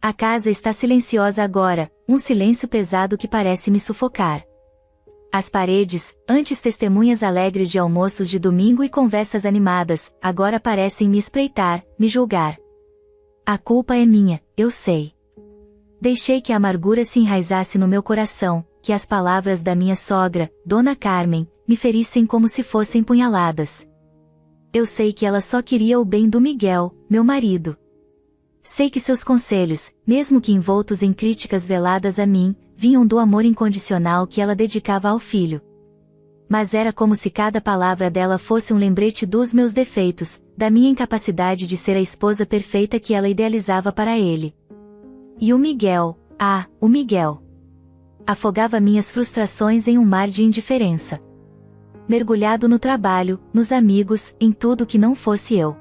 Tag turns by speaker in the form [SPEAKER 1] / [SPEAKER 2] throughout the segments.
[SPEAKER 1] A casa está silenciosa agora, um silêncio pesado que parece me sufocar. As paredes, antes testemunhas alegres de almoços de domingo e conversas animadas, agora parecem me espreitar, me julgar. A culpa é minha, eu sei. Deixei que a amargura se enraizasse no meu coração, que as palavras da minha sogra, Dona Carmen, me ferissem como se fossem punhaladas. Eu sei que ela só queria o bem do Miguel, meu marido. Sei que seus conselhos, mesmo que envoltos em críticas veladas a mim, vinham do amor incondicional que ela dedicava ao filho. Mas era como se cada palavra dela fosse um lembrete dos meus defeitos, da minha incapacidade de ser a esposa perfeita que ela idealizava para ele. E o Miguel, o Miguel. Afogava minhas frustrações em um mar de indiferença. Mergulhado no trabalho, nos amigos, em tudo que não fosse eu.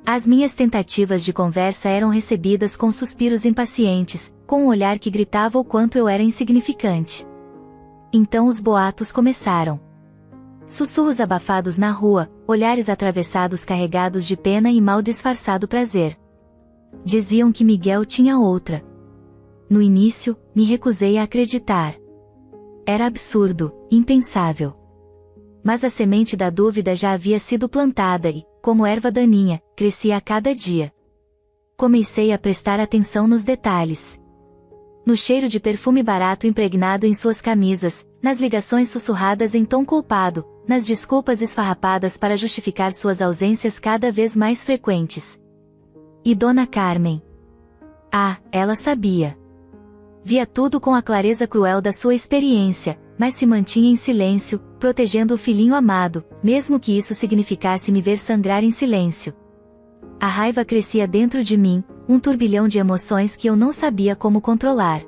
[SPEAKER 1] As minhas tentativas de conversa eram recebidas com suspiros impacientes, com um olhar que gritava o quanto eu era insignificante. Então os boatos começaram. Sussurros abafados na rua, olhares atravessados carregados de pena e mal disfarçado prazer. Diziam que Miguel tinha outra. No início, me recusei a acreditar. Era absurdo, impensável. Mas a semente da dúvida já havia sido plantada e, como erva daninha, crescia a cada dia. Comecei a prestar atenção nos detalhes. No cheiro de perfume barato impregnado em suas camisas, nas ligações sussurradas em tom culpado, nas desculpas esfarrapadas para justificar suas ausências cada vez mais frequentes. E Dona Carmen? Ela sabia. Via tudo com a clareza cruel da sua experiência, mas se mantinha em silêncio, protegendo o filhinho amado, mesmo que isso significasse me ver sangrar em silêncio. A raiva crescia dentro de mim, um turbilhão de emoções que eu não sabia como controlar.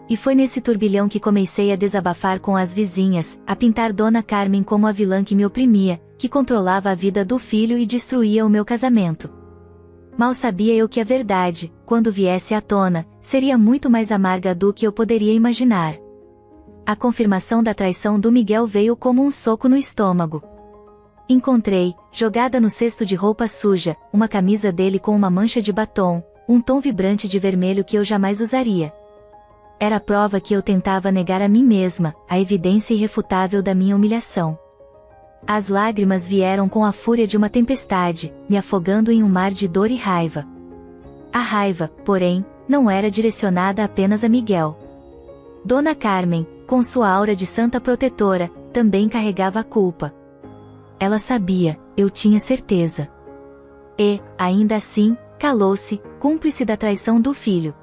[SPEAKER 1] E foi nesse turbilhão que comecei a desabafar com as vizinhas, a pintar Dona Carmen como a vilã que me oprimia, que controlava a vida do filho e destruía o meu casamento. Mal sabia eu que a verdade, quando viesse à tona, seria muito mais amarga do que eu poderia imaginar. A confirmação da traição do Miguel veio como um soco no estômago. Encontrei, jogada no cesto de roupa suja, uma camisa dele com uma mancha de batom, um tom vibrante de vermelho que eu jamais usaria. Era a prova que eu tentava negar a mim mesma, a evidência irrefutável da minha humilhação. As lágrimas vieram com a fúria de uma tempestade, me afogando em um mar de dor e raiva. A raiva, porém, não era direcionada apenas a Miguel. Dona Carmen, com sua aura de santa protetora, também carregava a culpa. Ela sabia, eu tinha certeza. E, ainda assim, calou-se, cúmplice da traição do filho.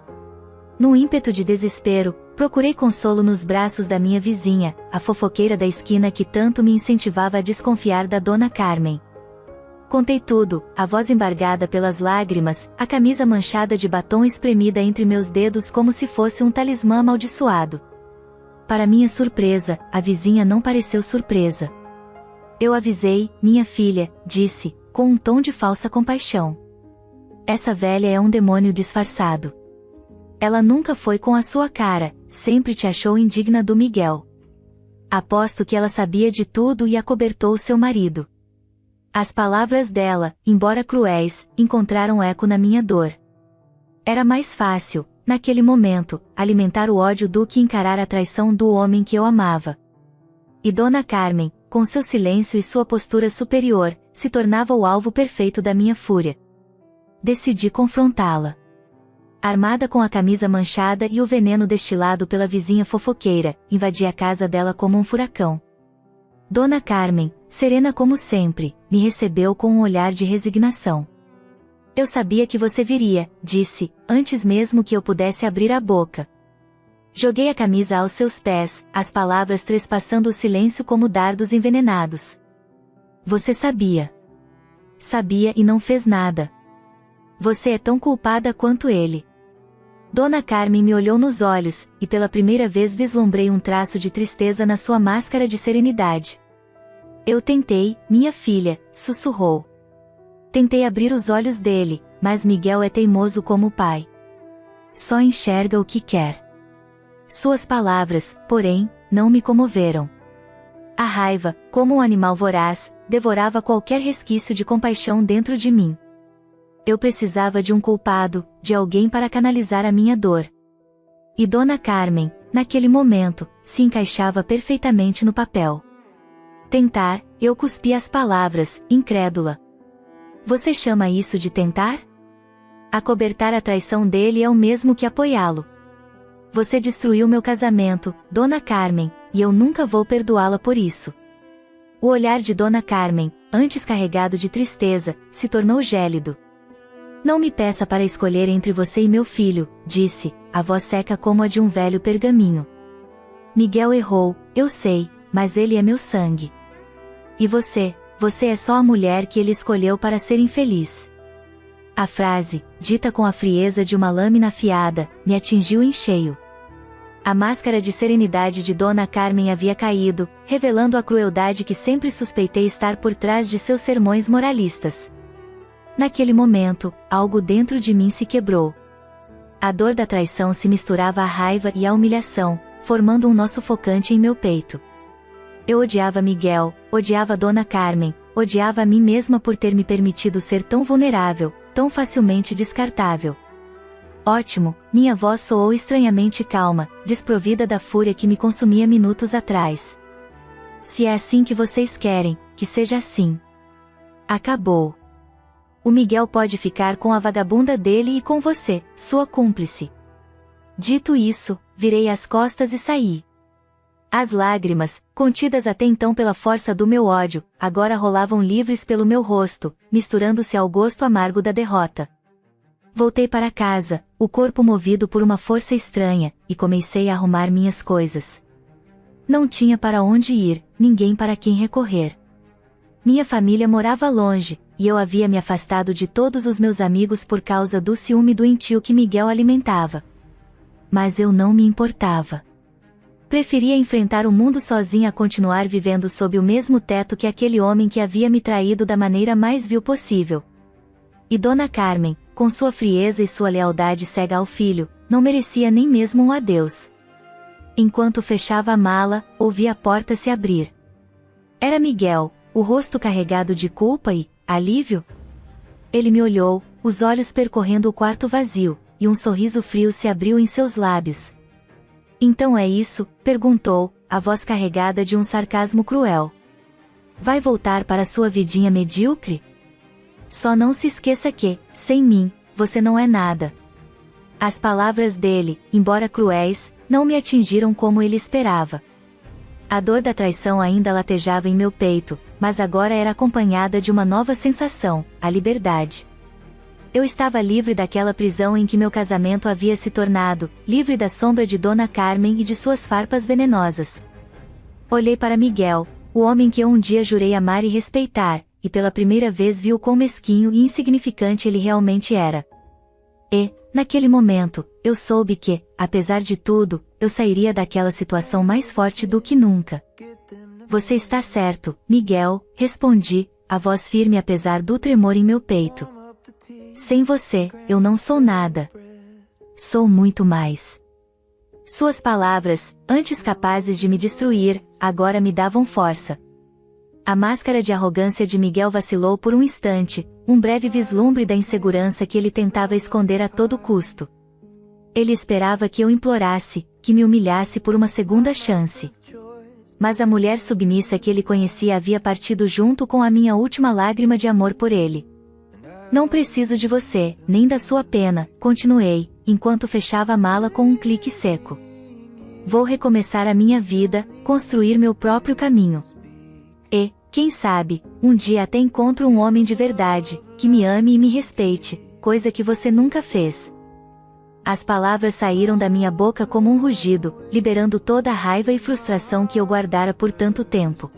[SPEAKER 1] Num ímpeto de desespero, procurei consolo nos braços da minha vizinha, a fofoqueira da esquina que tanto me incentivava a desconfiar da Dona Carmen. Contei tudo, a voz embargada pelas lágrimas, a camisa manchada de batom espremida entre meus dedos como se fosse um talismã amaldiçoado. Para minha surpresa, a vizinha não pareceu surpresa. Eu avisei, minha filha, disse, com um tom de falsa compaixão. Essa velha é um demônio disfarçado. Ela nunca foi com a sua cara, sempre te achou indigna do Miguel. Aposto que ela sabia de tudo e acobertou seu marido. As palavras dela, embora cruéis, encontraram eco na minha dor. Era mais fácil, naquele momento, alimentar o ódio do que encarar a traição do homem que eu amava. E Dona Carmen, com seu silêncio e sua postura superior, se tornava o alvo perfeito da minha fúria. Decidi confrontá-la. Armada com a camisa manchada e o veneno destilado pela vizinha fofoqueira, invadi a casa dela como um furacão. Dona Carmen, serena como sempre, me recebeu com um olhar de resignação. Eu sabia que você viria, disse, antes mesmo que eu pudesse abrir a boca. Joguei a camisa aos seus pés, as palavras trespassando o silêncio como dardos envenenados. Você sabia. Sabia e não fez nada. Você é tão culpada quanto ele. Dona Carmen me olhou nos olhos, e pela primeira vez vislumbrei um traço de tristeza na sua máscara de serenidade. Eu tentei, minha filha, sussurrou. Tentei abrir os olhos dele, mas Miguel é teimoso como o pai. Só enxerga o que quer. Suas palavras, porém, não me comoveram. A raiva, como um animal voraz, devorava qualquer resquício de compaixão dentro de mim. Eu precisava de um culpado, de alguém para canalizar a minha dor. E Dona Carmen, naquele momento, se encaixava perfeitamente no papel. Tentar, eu cuspi as palavras, incrédula. Você chama isso de tentar? Acobertar a traição dele é o mesmo que apoiá-lo. Você destruiu meu casamento, Dona Carmen, e eu nunca vou perdoá-la por isso. O olhar de Dona Carmen, antes carregado de tristeza, se tornou gélido. Não me peça para escolher entre você e meu filho, disse, a voz seca como a de um velho pergaminho. Miguel errou, eu sei, mas ele é meu sangue. E você é só a mulher que ele escolheu para ser infeliz. A frase, dita com a frieza de uma lâmina afiada, me atingiu em cheio. A máscara de serenidade de Dona Carmen havia caído, revelando a crueldade que sempre suspeitei estar por trás de seus sermões moralistas. Naquele momento, algo dentro de mim se quebrou. A dor da traição se misturava à raiva e à humilhação, formando um nó sufocante em meu peito. Eu odiava Miguel, odiava Dona Carmen, odiava a mim mesma por ter me permitido ser tão vulnerável, tão facilmente descartável. Ótimo, minha voz soou estranhamente calma, desprovida da fúria que me consumia minutos atrás. Se é assim que vocês querem, que seja assim. Acabou. O Miguel pode ficar com a vagabunda dele e com você, sua cúmplice. Dito isso, virei as costas e saí. As lágrimas, contidas até então pela força do meu ódio, agora rolavam livres pelo meu rosto, misturando-se ao gosto amargo da derrota. Voltei para casa, o corpo movido por uma força estranha, e comecei a arrumar minhas coisas. Não tinha para onde ir, ninguém para quem recorrer. Minha família morava longe, e eu havia me afastado de todos os meus amigos por causa do ciúme doentio que Miguel alimentava. Mas eu não me importava. Preferia enfrentar o mundo sozinha a continuar vivendo sob o mesmo teto que aquele homem que havia me traído da maneira mais vil possível. E Dona Carmen, com sua frieza e sua lealdade cega ao filho, não merecia nem mesmo um adeus. Enquanto fechava a mala, ouvi a porta se abrir. Era Miguel, o rosto carregado de culpa e alívio. Ele me olhou, os olhos percorrendo o quarto vazio, e um sorriso frio se abriu em seus lábios. Então é isso? Perguntou, a voz carregada de um sarcasmo cruel. Vai voltar para sua vidinha medíocre? Só não se esqueça que, sem mim, você não é nada. As palavras dele, embora cruéis, não me atingiram como ele esperava. A dor da traição ainda latejava em meu peito, mas agora era acompanhada de uma nova sensação, a liberdade. Eu estava livre daquela prisão em que meu casamento havia se tornado, livre da sombra de Dona Carmen e de suas farpas venenosas. Olhei para Miguel, o homem que eu um dia jurei amar e respeitar, e pela primeira vez vi o quão mesquinho e insignificante ele realmente era. E, naquele momento, eu soube que, apesar de tudo, eu sairia daquela situação mais forte do que nunca. Você está certo, Miguel, respondi, a voz firme apesar do tremor em meu peito. Sem você, eu não sou nada. Sou muito mais. Suas palavras, antes capazes de me destruir, agora me davam força. A máscara de arrogância de Miguel vacilou por um instante, um breve vislumbre da insegurança que ele tentava esconder a todo custo. Ele esperava que eu implorasse, que me humilhasse por uma segunda chance. Mas a mulher submissa que ele conhecia havia partido junto com a minha última lágrima de amor por ele. Não preciso de você, nem da sua pena, continuei, enquanto fechava a mala com um clique seco. Vou recomeçar a minha vida, construir meu próprio caminho. E, quem sabe, um dia até encontro um homem de verdade, que me ame e me respeite, coisa que você nunca fez. As palavras saíram da minha boca como um rugido, liberando toda a raiva e frustração que eu guardara por tanto tempo.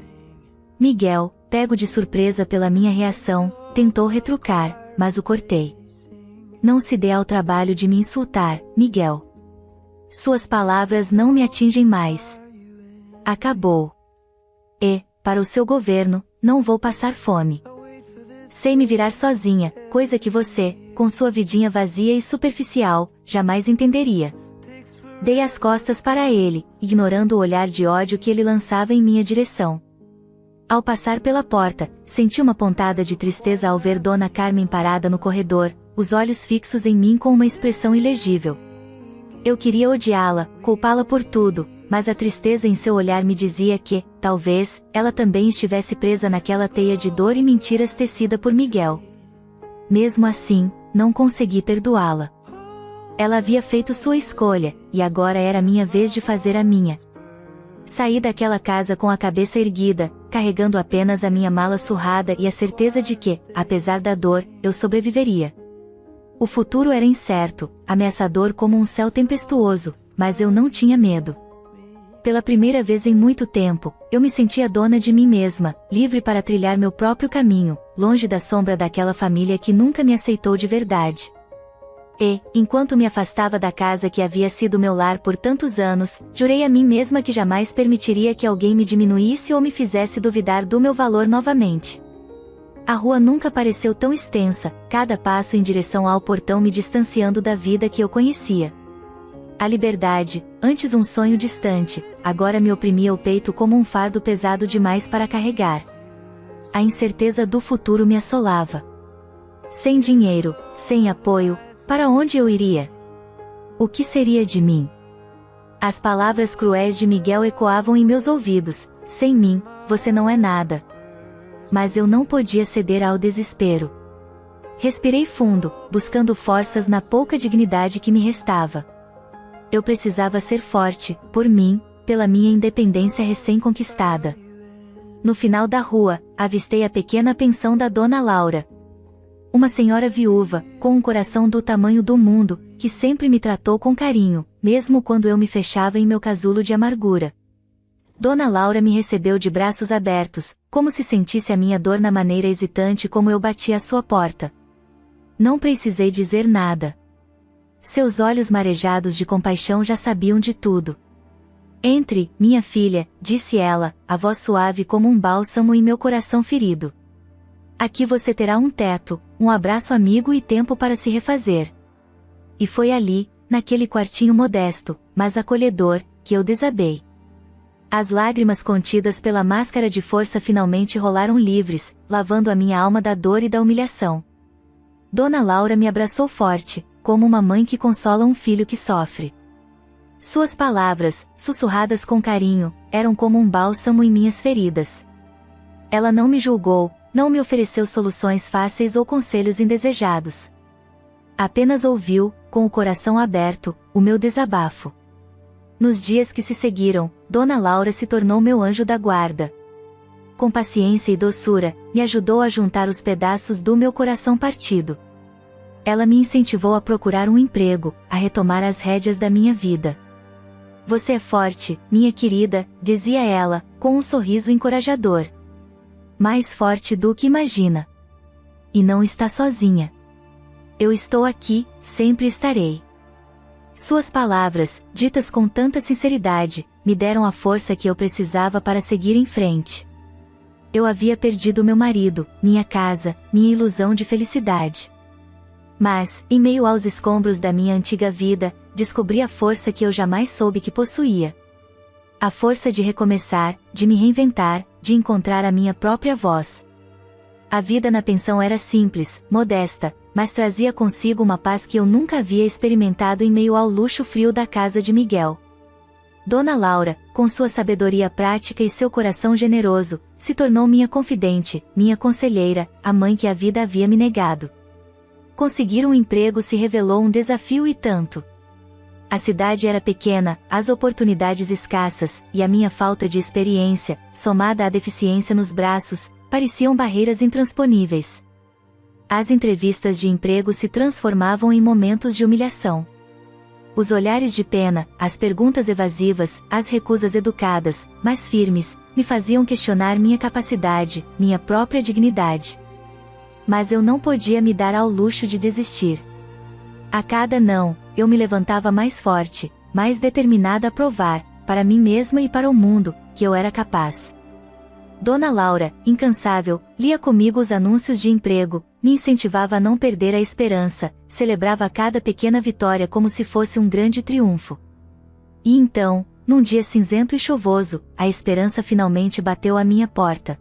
[SPEAKER 1] Miguel, pego de surpresa pela minha reação, tentou retrucar, mas o cortei. Não se dê ao trabalho de me insultar, Miguel. Suas palavras não me atingem mais. Acabou. E, para o seu governo, não vou passar fome. Sei me virar sozinha, coisa que você, com sua vidinha vazia e superficial, jamais entenderia. Dei as costas para ele, ignorando o olhar de ódio que ele lançava em minha direção. Ao passar pela porta, senti uma pontada de tristeza ao ver Dona Carmen parada no corredor, os olhos fixos em mim com uma expressão ilegível. Eu queria odiá-la, culpá-la por tudo, mas a tristeza em seu olhar me dizia que, talvez, ela também estivesse presa naquela teia de dor e mentiras tecida por Miguel. Mesmo assim, não consegui perdoá-la. Ela havia feito sua escolha, e agora era minha vez de fazer a minha. Saí daquela casa com a cabeça erguida, carregando apenas a minha mala surrada e a certeza de que, apesar da dor, eu sobreviveria. O futuro era incerto, ameaçador como um céu tempestuoso, mas eu não tinha medo. Pela primeira vez em muito tempo, eu me sentia dona de mim mesma, livre para trilhar meu próprio caminho, longe da sombra daquela família que nunca me aceitou de verdade. E, enquanto me afastava da casa que havia sido meu lar por tantos anos, jurei a mim mesma que jamais permitiria que alguém me diminuísse ou me fizesse duvidar do meu valor novamente. A rua nunca pareceu tão extensa, cada passo em direção ao portão me distanciando da vida que eu conhecia. A liberdade, antes um sonho distante, agora me oprimia o peito como um fardo pesado demais para carregar. A incerteza do futuro me assolava. Sem dinheiro, sem apoio, para onde eu iria? O que seria de mim? As palavras cruéis de Miguel ecoavam em meus ouvidos: sem mim, você não é nada. Mas eu não podia ceder ao desespero. Respirei fundo, buscando forças na pouca dignidade que me restava. Eu precisava ser forte, por mim, pela minha independência recém-conquistada. No final da rua, avistei a pequena pensão da Dona Laura. Uma senhora viúva, com um coração do tamanho do mundo, que sempre me tratou com carinho, mesmo quando eu me fechava em meu casulo de amargura. Dona Laura me recebeu de braços abertos, como se sentisse a minha dor na maneira hesitante como eu bati à sua porta. Não precisei dizer nada. Seus olhos marejados de compaixão já sabiam de tudo. Entre, minha filha, disse ela, a voz suave como um bálsamo em meu coração ferido. Aqui você terá um teto, um abraço amigo e tempo para se refazer. E foi ali, naquele quartinho modesto, mas acolhedor, que eu desabei. As lágrimas contidas pela máscara de força finalmente rolaram livres, lavando a minha alma da dor e da humilhação. Dona Laura me abraçou forte, como uma mãe que consola um filho que sofre. Suas palavras, sussurradas com carinho, eram como um bálsamo em minhas feridas. Ela não me julgou, não me ofereceu soluções fáceis ou conselhos indesejados. Apenas ouviu, com o coração aberto, o meu desabafo. Nos dias que se seguiram, Dona Laura se tornou meu anjo da guarda. Com paciência e doçura, me ajudou a juntar os pedaços do meu coração partido. Ela me incentivou a procurar um emprego, a retomar as rédeas da minha vida. Você é forte, minha querida, dizia ela, com um sorriso encorajador. Mais forte do que imagina. E não está sozinha. Eu estou aqui, sempre estarei. Suas palavras, ditas com tanta sinceridade, me deram a força que eu precisava para seguir em frente. Eu havia perdido meu marido, minha casa, minha ilusão de felicidade. Mas, em meio aos escombros da minha antiga vida, descobri a força que eu jamais soube que possuía. A força de recomeçar, de me reinventar, de encontrar a minha própria voz. A vida na pensão era simples, modesta, mas trazia consigo uma paz que eu nunca havia experimentado em meio ao luxo frio da casa de Miguel. Dona Laura, com sua sabedoria prática e seu coração generoso, se tornou minha confidente, minha conselheira, a mãe que a vida havia me negado. Conseguir um emprego se revelou um desafio e tanto. A cidade era pequena, as oportunidades escassas, e a minha falta de experiência, somada à deficiência nos braços, pareciam barreiras intransponíveis. As entrevistas de emprego se transformavam em momentos de humilhação. Os olhares de pena, as perguntas evasivas, as recusas educadas, mas firmes, me faziam questionar minha capacidade, minha própria dignidade. Mas eu não podia me dar ao luxo de desistir. A cada não, eu me levantava mais forte, mais determinada a provar, para mim mesma e para o mundo, que eu era capaz. Dona Laura, incansável, lia comigo os anúncios de emprego, me incentivava a não perder a esperança, celebrava cada pequena vitória como se fosse um grande triunfo. E então, num dia cinzento e chuvoso, a esperança finalmente bateu à minha porta.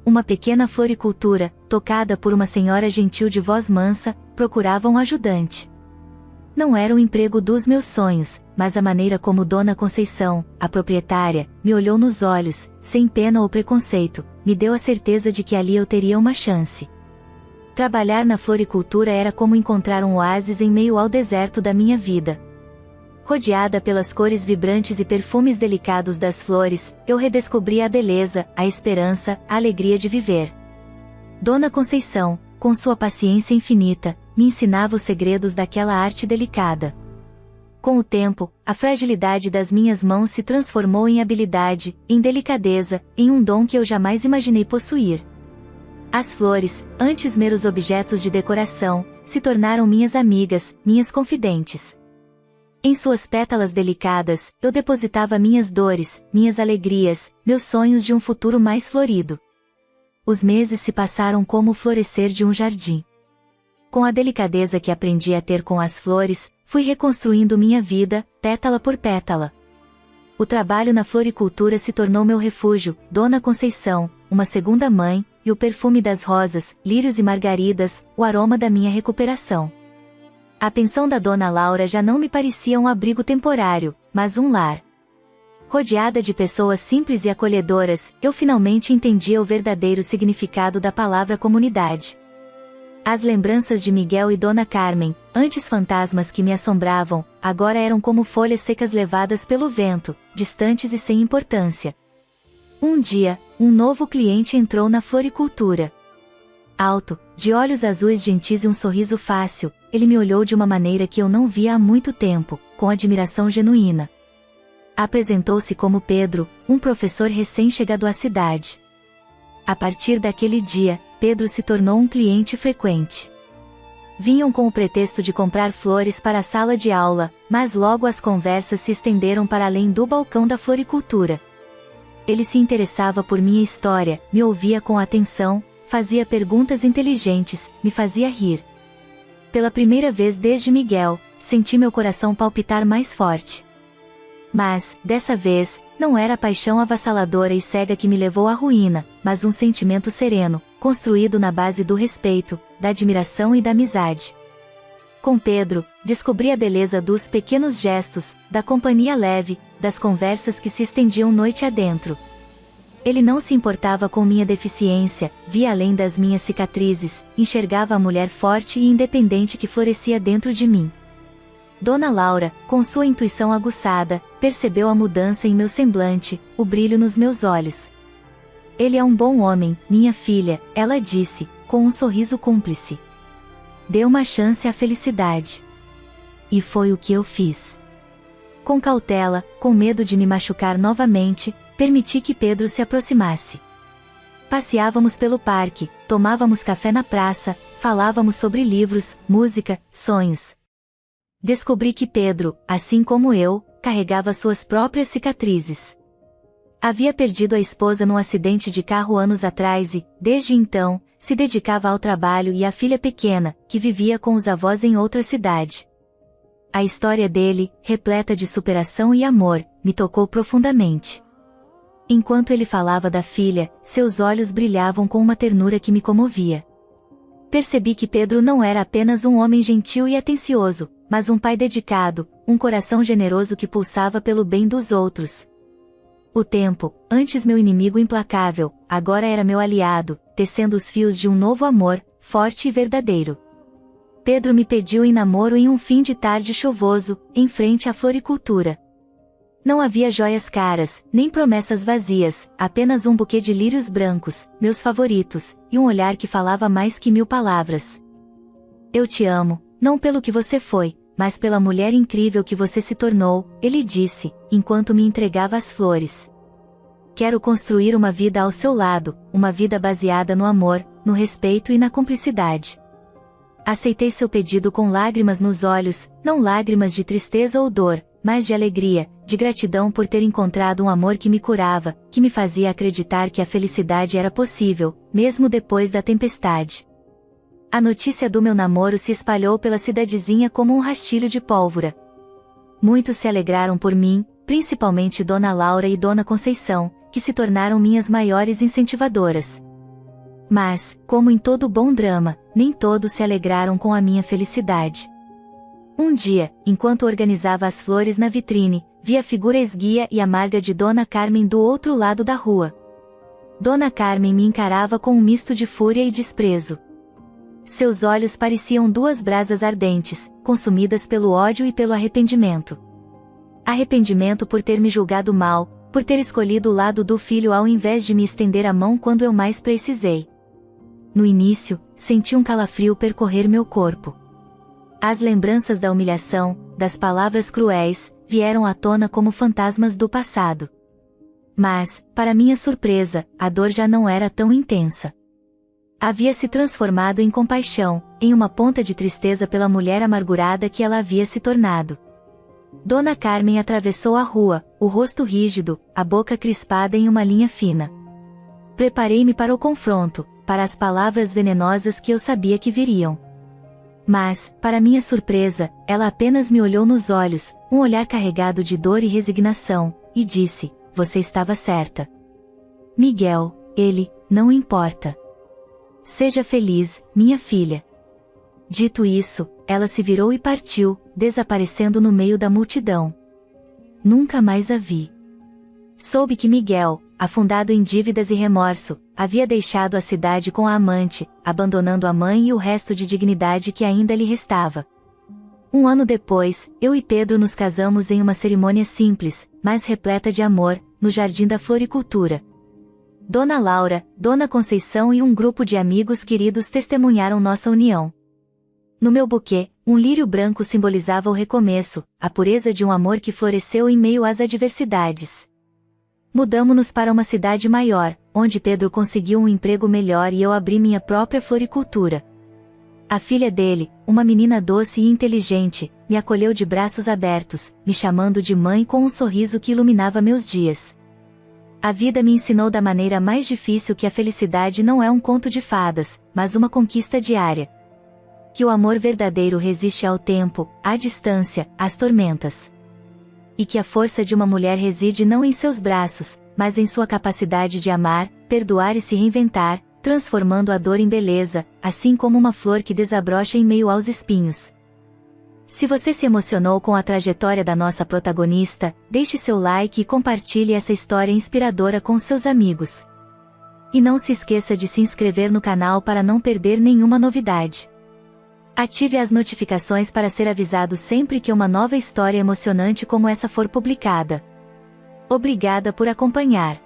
[SPEAKER 1] uma pequena floricultura, tocada por uma senhora gentil de voz mansa, procurava um ajudante. Não era o emprego dos meus sonhos, mas a maneira como Dona Conceição, a proprietária, me olhou nos olhos, sem pena ou preconceito, me deu a certeza de que ali eu teria uma chance. Trabalhar na floricultura era como encontrar um oásis em meio ao deserto da minha vida. Rodeada pelas cores vibrantes e perfumes delicados das flores, eu redescobri a beleza, a esperança, a alegria de viver. Dona Conceição, com sua paciência infinita, me ensinava os segredos daquela arte delicada. Com o tempo, a fragilidade das minhas mãos se transformou em habilidade, em delicadeza, em um dom que eu jamais imaginei possuir. As flores, antes meros objetos de decoração, se tornaram minhas amigas, minhas confidentes. Em suas pétalas delicadas, eu depositava minhas dores, minhas alegrias, meus sonhos de um futuro mais florido. Os meses se passaram como o florescer de um jardim. Com a delicadeza que aprendi a ter com as flores, fui reconstruindo minha vida, pétala por pétala. O trabalho na floricultura se tornou meu refúgio, Dona Conceição, uma segunda mãe, e o perfume das rosas, lírios e margaridas, o aroma da minha recuperação. A pensão da Dona Laura já não me parecia um abrigo temporário, mas um lar. Rodeada de pessoas simples e acolhedoras, eu finalmente entendia o verdadeiro significado da palavra comunidade. As lembranças de Miguel e Dona Carmen, antes fantasmas que me assombravam, agora eram como folhas secas levadas pelo vento, distantes e sem importância. Um dia, um novo cliente entrou na floricultura. Alto, de olhos azuis gentis e um sorriso fácil, ele me olhou de uma maneira que eu não via há muito tempo, com admiração genuína. Apresentou-se como Pedro, um professor recém-chegado à cidade. A partir daquele dia, Pedro se tornou um cliente frequente. Vinham com o pretexto de comprar flores para a sala de aula, mas logo as conversas se estenderam para além do balcão da floricultura. Ele se interessava por minha história, me ouvia com atenção, fazia perguntas inteligentes, me fazia rir. Pela primeira vez desde Miguel, senti meu coração palpitar mais forte. Mas, dessa vez, não era a paixão avassaladora e cega que me levou à ruína, mas um sentimento sereno, construído na base do respeito, da admiração e da amizade. Com Pedro, descobri a beleza dos pequenos gestos, da companhia leve, das conversas que se estendiam noite adentro. Ele não se importava com minha deficiência, via além das minhas cicatrizes, enxergava a mulher forte e independente que florescia dentro de mim. Dona Laura, com sua intuição aguçada, percebeu a mudança em meu semblante, o brilho nos meus olhos. Ele é um bom homem, minha filha, ela disse, com um sorriso cúmplice. Dê uma chance à felicidade. E foi o que eu fiz. Com cautela, com medo de me machucar novamente, permiti que Pedro se aproximasse. Passeávamos pelo parque, tomávamos café na praça, falávamos sobre livros, música, sonhos. Descobri que Pedro, assim como eu, carregava suas próprias cicatrizes. Havia perdido a esposa num acidente de carro anos atrás e, desde então, se dedicava ao trabalho e à filha pequena, que vivia com os avós em outra cidade. A história dele, repleta de superação e amor, me tocou profundamente. Enquanto ele falava da filha, seus olhos brilhavam com uma ternura que me comovia. Percebi que Pedro não era apenas um homem gentil e atencioso, mas um pai dedicado, um coração generoso que pulsava pelo bem dos outros. O tempo, antes meu inimigo implacável, agora era meu aliado, tecendo os fios de um novo amor, forte e verdadeiro. Pedro me pediu em namoro em um fim de tarde chuvoso, em frente à floricultura. Não havia joias caras, nem promessas vazias, apenas um buquê de lírios brancos, meus favoritos, e um olhar que falava mais que 1000 palavras. Eu te amo, não pelo que você foi, mas pela mulher incrível que você se tornou, ele disse, enquanto me entregava as flores. Quero construir uma vida ao seu lado, uma vida baseada no amor, no respeito e na cumplicidade. Aceitei seu pedido com lágrimas nos olhos, não lágrimas de tristeza ou dor, mas de alegria, de gratidão por ter encontrado um amor que me curava, que me fazia acreditar que a felicidade era possível, mesmo depois da tempestade. A notícia do meu namoro se espalhou pela cidadezinha como um rastilho de pólvora. Muitos se alegraram por mim, principalmente Dona Laura e Dona Conceição, que se tornaram minhas maiores incentivadoras. Mas, como em todo bom drama, nem todos se alegraram com a minha felicidade. Um dia, enquanto organizava as flores na vitrine, vi a figura esguia e amarga de Dona Carmen do outro lado da rua. Dona Carmen me encarava com um misto de fúria e desprezo. Seus olhos pareciam duas brasas ardentes, consumidas pelo ódio e pelo arrependimento. Arrependimento por ter me julgado mal, por ter escolhido o lado do filho ao invés de me estender a mão quando eu mais precisei. No início, senti um calafrio percorrer meu corpo. As lembranças da humilhação, das palavras cruéis, vieram à tona como fantasmas do passado. Mas, para minha surpresa, a dor já não era tão intensa. Havia se transformado em compaixão, em uma ponta de tristeza pela mulher amargurada que ela havia se tornado. Dona Carmen atravessou a rua, o rosto rígido, a boca crispada em uma linha fina. Preparei-me para o confronto, para as palavras venenosas que eu sabia que viriam. Mas, para minha surpresa, ela apenas me olhou nos olhos, um olhar carregado de dor e resignação, e disse: "Você estava certa. Miguel, ele, não importa. Seja feliz, minha filha." Dito isso, ela se virou e partiu, desaparecendo no meio da multidão. Nunca mais a vi. Soube que Miguel, afundado em dívidas e remorso, havia deixado a cidade com a amante, abandonando a mãe e o resto de dignidade que ainda lhe restava. Um ano depois, eu e Pedro nos casamos em uma cerimônia simples, mas repleta de amor, no Jardim da Floricultura. Dona Laura, Dona Conceição e um grupo de amigos queridos testemunharam nossa união. No meu buquê, um lírio branco simbolizava o recomeço, a pureza de um amor que floresceu em meio às adversidades. Mudamo-nos para uma cidade maior, onde Pedro conseguiu um emprego melhor e eu abri minha própria floricultura. A filha dele, uma menina doce e inteligente, me acolheu de braços abertos, me chamando de mãe com um sorriso que iluminava meus dias. A vida me ensinou da maneira mais difícil que a felicidade não é um conto de fadas, mas uma conquista diária. Que o amor verdadeiro resiste ao tempo, à distância, às tormentas. E que a força de uma mulher reside não em seus braços, mas em sua capacidade de amar, perdoar e se reinventar, transformando a dor em beleza, assim como uma flor que desabrocha em meio aos espinhos. Se você se emocionou com a trajetória da nossa protagonista, deixe seu like e compartilhe essa história inspiradora com seus amigos. E não se esqueça de se inscrever no canal para não perder nenhuma novidade. Ative as notificações para ser avisado sempre que uma nova história emocionante como essa for publicada. Obrigada por acompanhar.